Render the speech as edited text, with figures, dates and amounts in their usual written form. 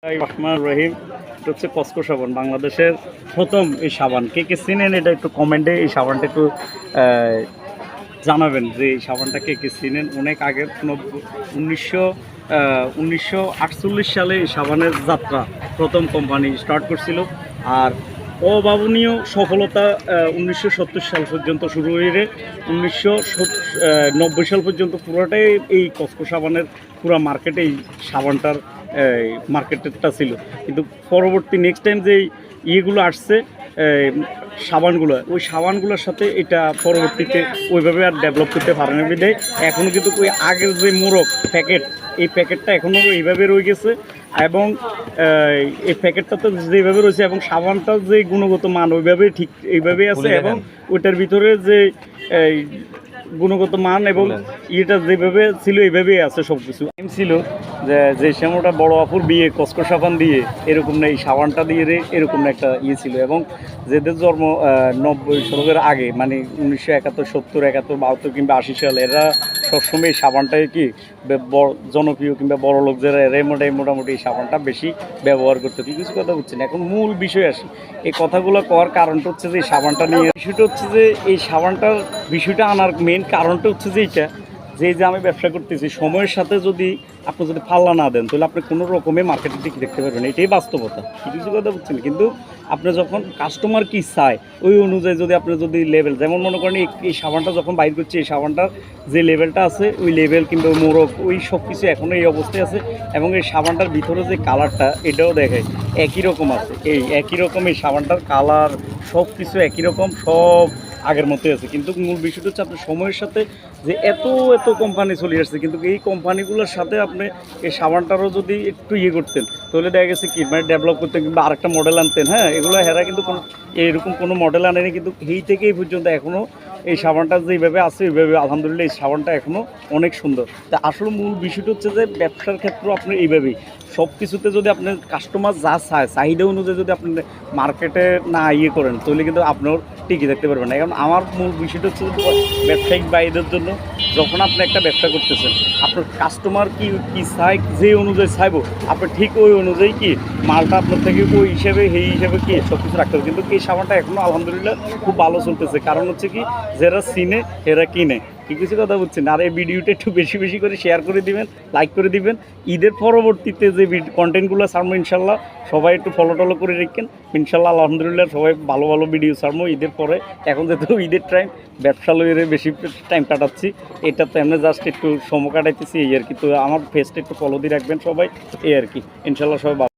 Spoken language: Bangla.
রহমান রহিম। এটা হচ্ছে কসকো সাবান, বাংলাদেশের প্রথম এই সাবান। কে কে চিনেন এটা একটু কমেন্টে এই সাবানটা একটু জানাবেন যে এই সাবানটা কে কে চিনেন। অনেক আগের 1948 সালে এই সাবানের যাত্রা প্রথম কোম্পানি স্টার্ট করছিল। আর অভাবনীয় সফলতা 1970 সাল পর্যন্ত শুরু হয়ে 1990 সাল পর্যন্ত পুরোটাই এই কসকো সাবানের পুরো মার্কেটে এই সাবানটার মার্কেটটা ছিল। কিন্তু পরবর্তী নেক্সট টাইম যে ইয়েগুলো আসছে সাবানগুলো, ওই সাবানগুলোর সাথে এটা পরবর্তীতে ওইভাবে আর ডেভেলপ করতে পারে না বিধায় এখনও কিন্তু ওই আগের যে মোড়ক প্যাকেট, এই প্যাকেটটা এখনও এইভাবে রয়ে গেছে। এবং এই প্যাকেটটা তো যেভাবে রয়েছে এবং সাবানটার যে গুণগত মান ওইভাবে ঠিক এইভাবেই আছে। এবং ওইটার ভিতরে যে গুণগত মান এবং ইয়েটা যেভাবে ছিল এইভাবেই আছে সব কিছু। টাইম ছিল যে সময়টা বড় আপুর বিয়ে কসকো সাবান দিয়ে এরকম না, এই সাবানটা দিয়ে এরকম একটা ইয়ে ছিল। এবং যেদের জন্ম 90 শতকের আগে, মানে 1971, 70, 71, 72 কিংবা 80 সাল, এরা সবসময় এই সাবানটাই কি জনপ্রিয় কিংবা বড় লোক যারা এরাই মোটামুটি এই সাবানটা বেশি ব্যবহার করতে। কিছু কথা বুঝছেন। এখন মূল বিষয় আসি, এই কথাগুলো করার কারণটা হচ্ছে যে এই সাবানটা নিয়ে বিষয়টা হচ্ছে যে এই সাবানটার বিষয়টা আনার মেন কারণটা হচ্ছে যে এইটা যে আমি ব্যবসা করতেছি, সময়ের সাথে যদি আপনি যদি পাল্লা না দেন তাহলে আপনি কোনো রকমে মার্কেটে টিকে দেখতে পারবেন, এটাই বাস্তবতা। কিছু কথা বুঝছেন। কিন্তু আপনি যখন কাস্টমার কি চায় ওই অনুযায়ী যদি আপনি যদি লেভেল, যেমন মনে করেন এই সাবানটা যখন বাইর করছে, এই সাবানটার যে লেভেলটা আছে ওই লেভেল কিংবা মোড়ক ওই সব কিছু এখনও এই অবস্থায় আছে। এবং এই সাবানটার ভিতরে যে কালারটা এটাও দেখায় একই রকম আছে, এই একই রকম এই সাবানটার কালার সব কিছু একই রকম, সব আগের মতোই আছে। কিন্তু মূল বিষয়টা হচ্ছে আপনার সময়ের সাথে যে এত কোম্পানি চলে আসছে, কিন্তু এই কোম্পানিগুলোর সাথে আপনি এই সাবানটারও যদি একটু ইয়ে করতেন তাহলে দেখা গেছে কি মানে ডেভেলপ করতেন কিংবা আরেকটা মডেল আনতেন। হ্যাঁ, এগুলো হেরা কিন্তু কোনো এরকম কোনো মডেল আনেনি, কিন্তু এই থেকে এই পর্যন্ত এখনও এই সাবানটা যেইভাবে আছে ওইভাবে আলহামদুলিল্লাহ এই সাবানটা এখনও অনেক সুন্দর। তা আসলে মূল বিষয়টা হচ্ছে যে ব্যবসার ক্ষেত্রে আপনি এইভাবেই সব কিছুতে যদি আপনার কাস্টমার যা চায় চাহিদা অনুযায়ী যদি আপনি মার্কেটে না ইয়ে করেন তাহলে কিন্তু আপনার টিকে থাকতে পারবেন না। এখন আমার মূল বিষয়টা হচ্ছে ব্যবসায়িক ভাইদের জন্য, যখন আপনি একটা ব্যবসা করতেছেন আপনার কাস্টমার কি চায় যে অনুযায়ী চাইবো আপনি ঠিক ওই অনুযায়ী কি মালটা আপনার থেকে ওই হিসেবে সেই হিসেবে কি সব কিছু রাখতে হবে। কিন্তু এই সাবানটা এখনও আলহামদুলিল্লাহ খুব ভালো চলতেছে, কারণ হচ্ছে কি যারা চিনে এরা কিনে। ঠিক কিছু কথা বুঝছেন। আর এই ভিডিওটা একটু বেশি বেশি করে শেয়ার করে দিবেন, লাইক করে দিবেন। ঈদের পরবর্তীতে যে কন্টেন্টগুলো ছাড়বো ইনশাল্লাহ সবাই একটু ফলো করে রাখেন ইনশাল্লাহ। আলহামদুলিল্লাহ সবাই ভালো ভালো ভিডিও ছাড়বো ঈদের পরে। এখন যেহেতু ঈদের টাইম, ব্যবসা লইয়ে বেশি টাইম কাটাচ্ছি, এটা তো এমনি জাস্ট একটু সময় কাটাইতেছি এই আর কি। তো আমার ফেসটা একটু ফলো দিয়ে রাখবেন সবাই, এই আর কি। ইনশাল্লাহ সবাই